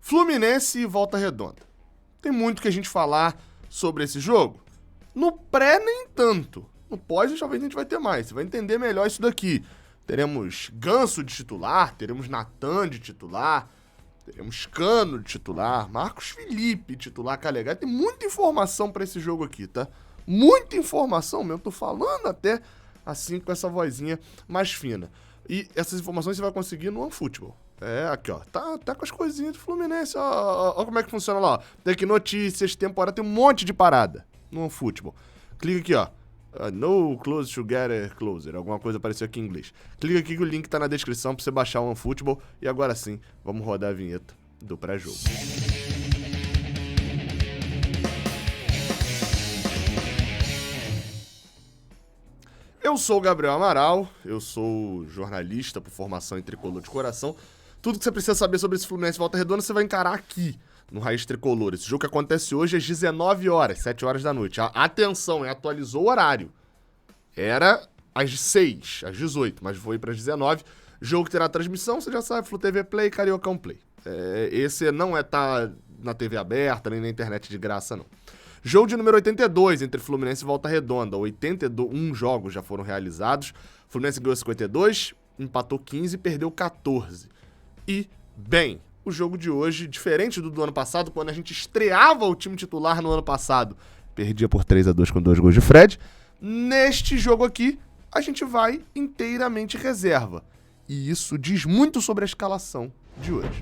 Fluminense e Volta Redonda. Tem muito que a gente falar sobre esse jogo. No pré, nem tanto. No pós, talvez a gente vai ter mais. Você vai entender melhor isso daqui. Teremos Ganso de titular, teremos Natan de titular, teremos Cano de titular, Marcos Felipe de titular, Calegari. Tem muita informação pra esse jogo aqui, tá? Muita informação mesmo. Tô falando até assim com essa vozinha mais fina. E essas informações você vai conseguir no OneFootball. Aqui, ó. Tá com as coisinhas do Fluminense. Ó como é que funciona lá, ó. Tem aqui notícias, temporada, tem um monte de parada no OneFootball. Clica aqui, ó. No close together closer. Alguma coisa apareceu aqui em inglês. Clica aqui que o link tá na descrição pra você baixar o OneFootball. E agora sim, vamos rodar a vinheta do pré-jogo. Eu sou o Gabriel Amaral, eu sou jornalista por formação em tricolor de coração. Tudo que você precisa saber sobre esse Fluminense Volta Redonda você vai encarar aqui, no Raiz Tricolor. Esse jogo que acontece hoje às 19 horas, 7 horas da noite. Atenção, atualizou o horário. Era às 6, às 18, mas foi para as 19. Jogo que terá transmissão, você já sabe, Flu TV Play e Cariocão Play. Esse não tá na TV aberta, nem na internet de graça, não. Jogo de número 82 entre Fluminense e Volta Redonda. 81 jogos já foram realizados. Fluminense ganhou 52, empatou 15 e perdeu 14. E, bem, o jogo de hoje, diferente do ano passado, quando a gente estreava o time titular no ano passado, perdia por 3-2 com 2 gols de Fred. Neste jogo aqui, a gente vai inteiramente reserva. E isso diz muito sobre a escalação de hoje.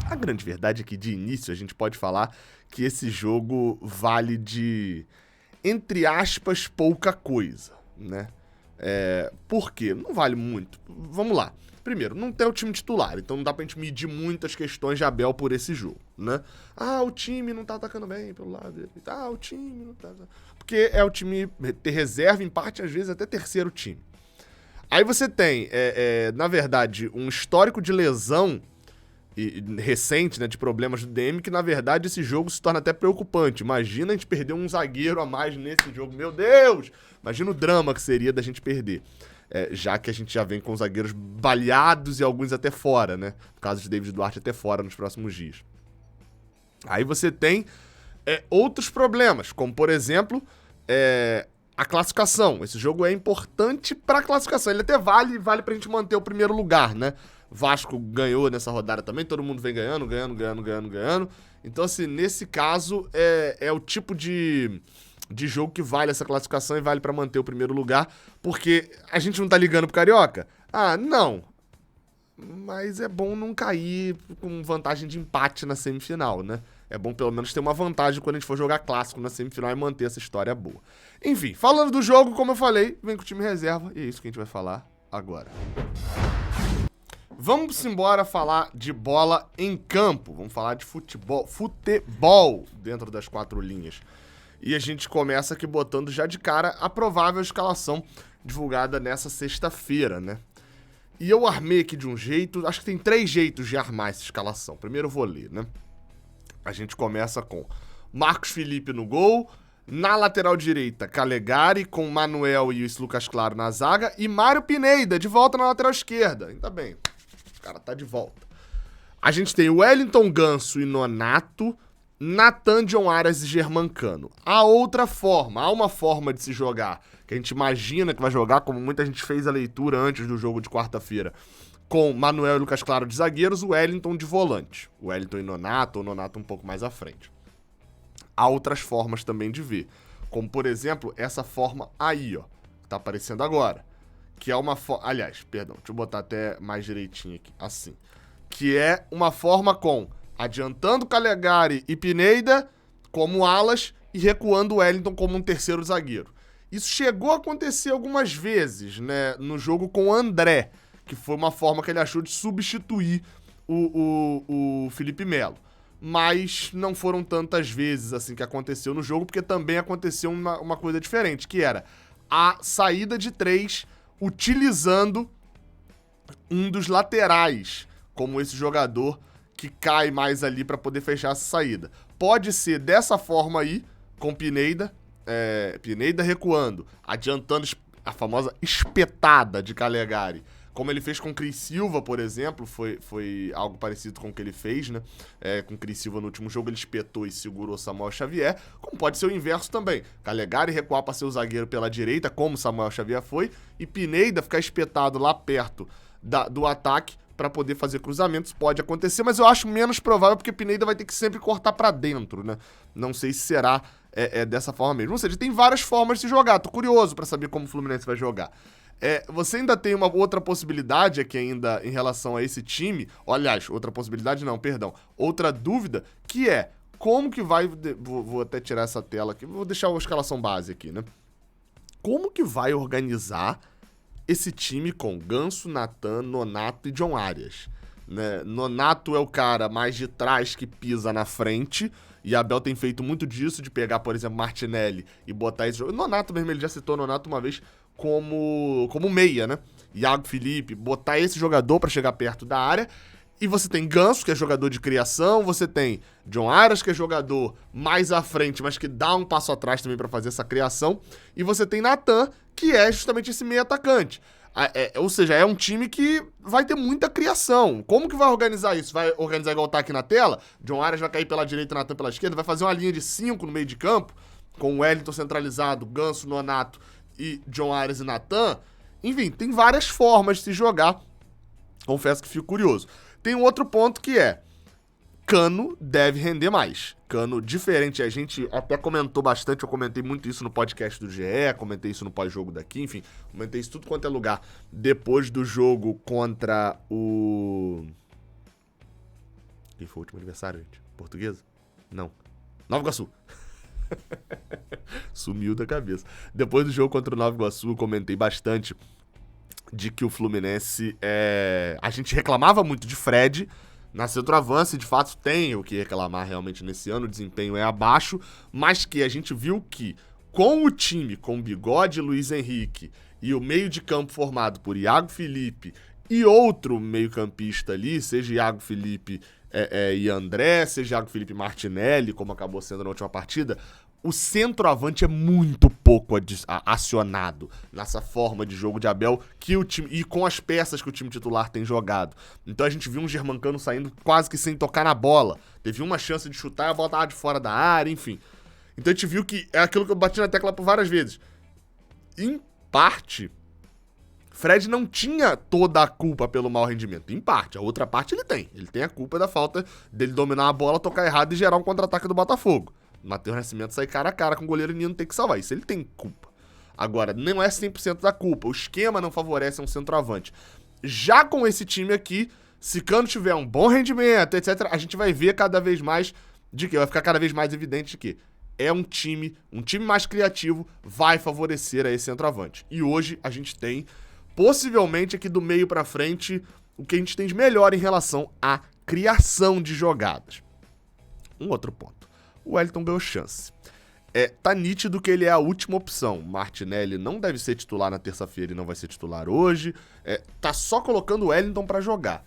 A grande verdade é que, de início, a gente pode falar que esse jogo vale de, entre aspas, pouca coisa, né? Por quê? Não vale muito. Vamos lá. Primeiro, não tem o time titular, então não dá pra gente medir muitas questões de Abel por esse jogo, né? O time não tá atacando bem pelo lado dele. O time não tá... Porque é o time ter reserva, em parte, às vezes, até terceiro time. Aí você tem, na verdade, um histórico de lesão recente, né, de problemas do DM, que, na verdade, esse jogo se torna até preocupante. Imagina a gente perder um zagueiro a mais nesse jogo. Meu Deus! Imagina o drama que seria da gente perder. Já que a gente já vem com zagueiros baleados e alguns até fora, né? No caso de David Duarte, até fora nos próximos dias. Aí você tem outros problemas, como, por exemplo, a classificação. Esse jogo é importante pra classificação. Ele até vale pra gente manter o primeiro lugar, né? Vasco ganhou nessa rodada também, todo mundo vem ganhando. Então, assim, nesse caso, é o tipo de jogo que vale essa classificação e vale pra manter o primeiro lugar, porque a gente não tá ligando pro Carioca? Não. Mas é bom não cair com vantagem de empate na semifinal, né? É bom pelo menos ter uma vantagem quando a gente for jogar clássico na semifinal e manter essa história boa. Enfim, falando do jogo, como eu falei, vem com o time reserva e é isso que a gente vai falar agora. Vamos embora falar de bola em campo. Vamos falar de futebol dentro das 4 linhas. E a gente começa aqui botando já de cara a provável escalação divulgada nessa sexta-feira, né? E eu armei aqui de um jeito, acho que tem 3 jeitos de armar essa escalação. Primeiro eu vou ler, né? A gente começa com Marcos Felipe no gol, na lateral direita, Calegari, com Manuel e o Lucas Claro na zaga, e Mário Pineda de volta na lateral esquerda. Ainda bem, o cara tá de volta. A gente tem Wellington, Ganso e Nonato, Natan, John Arias e Germancano. Há uma forma de se jogar, que a gente imagina que vai jogar, como muita gente fez a leitura antes do jogo de quarta-feira, com Manuel e Lucas Claro de zagueiros, o Wellington de volante. O Wellington e Nonato, ou Nonato um pouco mais à frente. Há outras formas também de ver, como, por exemplo, essa forma aí, ó, que tá aparecendo agora, que é uma forma... Aliás, perdão, deixa eu botar até mais direitinho aqui, assim. Que é uma forma com adiantando Calegari e Pineda como alas e recuando o Wellington como um terceiro zagueiro. Isso chegou a acontecer algumas vezes, né, no jogo com o André, que foi uma forma que ele achou de substituir o Felipe Melo. Mas não foram tantas vezes assim que aconteceu no jogo, porque também aconteceu uma coisa diferente, que era a saída de 3 utilizando um dos laterais, como esse jogador que cai mais ali para poder fechar essa saída. Pode ser dessa forma aí, com Pineda recuando, adiantando a famosa espetada de Calegari Como ele fez com o Cris Silva, por exemplo, foi algo parecido com o que ele fez, né? Com o Cris Silva no último jogo, ele espetou e segurou o Samuel Xavier, como pode ser o inverso também. Calegari recuar para ser o zagueiro pela direita, como o Samuel Xavier foi, e Pineda ficar espetado lá perto do ataque para poder fazer cruzamentos. Pode acontecer, mas eu acho menos provável, porque Pineda vai ter que sempre cortar para dentro, né? Não sei se será dessa forma mesmo. Ou seja, tem várias formas de jogar. Tô curioso para saber como o Fluminense vai jogar. Você ainda tem uma outra possibilidade aqui ainda em relação a esse time. Aliás, outra possibilidade não, perdão. Outra dúvida, que é como que vai... Vou até tirar essa tela aqui. Vou deixar a escalação base aqui, né? Como que vai organizar esse time com Ganso, Natan, Nonato e John Arias? Né? Nonato é o cara mais de trás que pisa na frente, e Abel tem feito muito disso, de pegar, por exemplo, Martinelli e botar esse jogo. Nonato mesmo, ele já citou Nonato uma vez como meia, né? Iago Felipe, botar esse jogador pra chegar perto da área. E você tem Ganso, que é jogador de criação, você tem John Arias, que é jogador mais à frente, mas que dá um passo atrás também pra fazer essa criação, e você tem Natan, que é justamente esse meio atacante. Ou seja, é um time que vai ter muita criação. Como que vai organizar isso? Vai organizar igual tá aqui na tela? John Arias vai cair pela direita, Natan pela esquerda, vai fazer uma linha de 5 no meio de campo, com o Wellington centralizado, Ganso, Nonato e John Arias e Natan. Enfim, tem várias formas de se jogar. Confesso que fico curioso. Tem um outro ponto que é: Cano deve render mais. Cano diferente, a gente até comentou bastante, eu comentei muito isso no podcast do GE, comentei isso no pós-jogo daqui, enfim, comentei isso tudo quanto é lugar depois do jogo contra o... Quem foi o último adversário, gente? Portuguesa? Não. Nova Iguaçu. Sumiu da cabeça. Depois do jogo contra o Nova Iguaçu, eu comentei bastante de que o Fluminense a gente reclamava muito de Fred na centroavância, e de fato tem o que reclamar realmente nesse ano, o desempenho é abaixo, mas que a gente viu que com o time, com Bigode, Luiz Henrique e o meio de campo formado por Iago Felipe e outro meio-campista ali, seja Iago Felipe e André, seja Iago Felipe e Martinelli, como acabou sendo na última partida, o centroavante é muito pouco acionado nessa forma de jogo de Abel que o time, e com as peças que o time titular tem jogado. Então a gente viu um Germancano saindo quase que sem tocar na bola. Teve uma chance de chutar e a bola tava de fora da área, enfim. Então a gente viu que é aquilo que eu bati na tecla por várias vezes. Em parte, Fred não tinha toda a culpa pelo mau rendimento. Em parte. A outra parte ele tem. Ele tem a culpa da falta dele dominar a bola, tocar errado e gerar um contra-ataque do Botafogo. Matheus Nascimento sai cara a cara com o goleiro e Nino tem que salvar. Isso ele tem culpa. Agora, não é 100% da culpa. O esquema não favorece um centroavante. Já com esse time aqui, se Cano tiver um bom rendimento, etc., a gente vai ver cada vez mais de que vai ficar cada vez mais evidente de que é um time mais criativo vai favorecer a esse centroavante. E hoje a gente tem, possivelmente aqui do meio pra frente, o que a gente tem de melhor em relação à criação de jogadas. Um outro ponto. O Wellington ganhou chance. Tá nítido que ele é a última opção. Martinelli não deve ser titular na terça-feira e não vai ser titular hoje. Tá só colocando o Wellington pra jogar.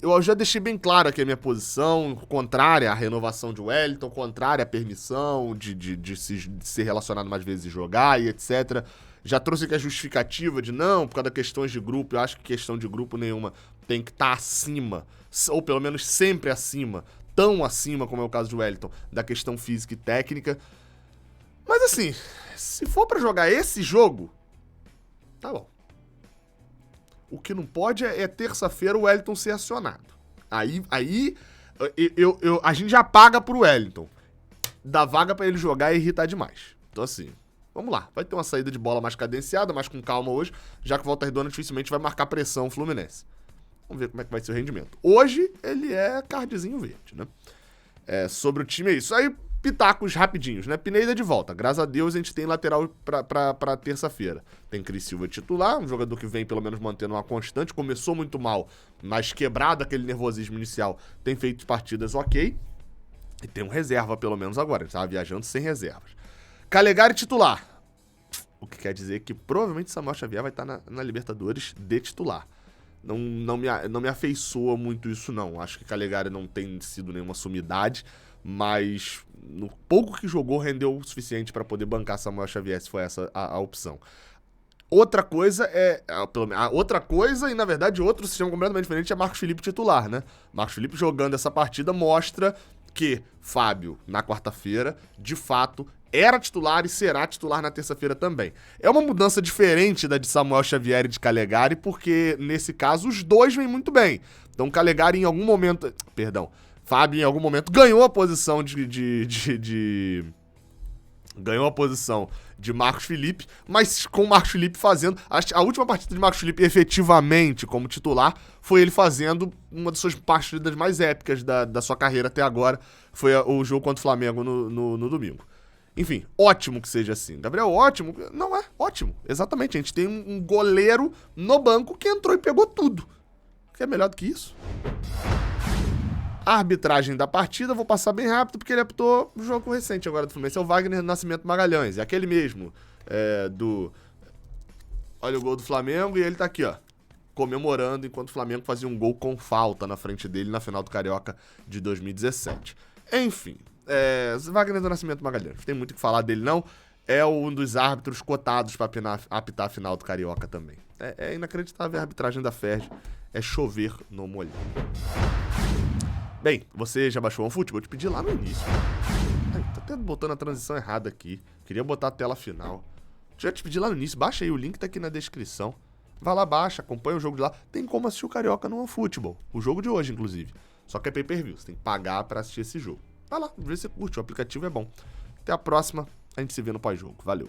Eu já deixei bem claro aqui a minha posição, contrária à renovação de Wellington, contrária à permissão de ser relacionado mais vezes e jogar e etc. Já trouxe aqui a justificativa de não, por causa das questões de grupo. Eu acho que questão de grupo nenhuma tem que estar acima, ou pelo menos sempre acima, tão acima como é o caso de Wellington, da questão física e técnica. Mas assim, se for pra jogar esse jogo, tá bom. O que não pode é terça-feira o Wellington ser acionado. Aí a gente já paga pro Wellington. Dá vaga pra ele jogar e irritar demais. Então assim, vamos lá. Vai ter uma saída de bola mais cadenciada, mais com calma hoje, já que o Volta Redonda dificilmente vai marcar pressão o Fluminense. Vamos ver como é que vai ser o rendimento. Hoje, ele é cardzinho verde, né? Sobre o time é isso. Aí, pitacos rapidinhos, né? Pineda de volta. Graças a Deus, a gente tem lateral pra terça-feira. Tem Cris Silva titular, um jogador que vem pelo menos mantendo uma constante. Começou muito mal, mas quebrado aquele nervosismo inicial, tem feito partidas ok. E tem um reserva pelo menos agora. Ele estava viajando sem reservas. Calegari titular. O que quer dizer que provavelmente Samuel Xavier vai estar na Libertadores de titular. Não me afeiçoa muito isso, não. Acho que Calegari não tem sido nenhuma sumidade, mas no pouco que jogou rendeu o suficiente para poder bancar Samuel Xavier, se foi essa a opção. Outra coisa outra coisa, e na verdade outro sistema completamente diferente, é Marcos Felipe titular, né? Marcos Felipe jogando essa partida mostra que Fábio, na quarta-feira, de fato, era titular e será titular na terça-feira também. É uma mudança diferente da de Samuel Xavier e de Calegari, porque nesse caso os dois vêm muito bem. Então Calegari em algum momento, Fábio em algum momento ganhou a posição ganhou a posição de Marcos Felipe, mas com o Marcos Felipe fazendo... A última partida de Marcos Felipe efetivamente como titular foi ele fazendo uma das suas partidas mais épicas da sua carreira até agora. Foi o jogo contra o Flamengo no domingo. Enfim, ótimo que seja assim. Gabriel, ótimo? Não é, ótimo. Exatamente, a gente tem um goleiro no banco que entrou e pegou tudo. O que é melhor do que isso? A arbitragem da partida, vou passar bem rápido, porque ele apitou o jogo recente agora do Fluminense, é o Wagner Nascimento Magalhães, é aquele mesmo, olha o gol do Flamengo e ele tá aqui, ó, comemorando enquanto o Flamengo fazia um gol com falta na frente dele na final do Carioca de 2017. Enfim, Wagner do Nascimento Magalhães, não tem muito o que falar dele não, é um dos árbitros cotados para apitar a final do Carioca também. É inacreditável a arbitragem da FERJ, é chover no molhado. Bem, você já baixou o OneFootball? Eu te pedi lá no início. Ai, tô até botando a transição errada aqui. Queria botar a tela final. Já te pedi lá no início. Baixa aí, o link tá aqui na descrição. Vai lá, baixa, acompanha o jogo de lá. Tem como assistir o Carioca no OneFootball. O jogo de hoje, inclusive. Só que é pay-per-view, você tem que pagar pra assistir esse jogo. Vai lá, vê se você curte, o aplicativo é bom. Até a próxima, a gente se vê no pós-jogo. Valeu.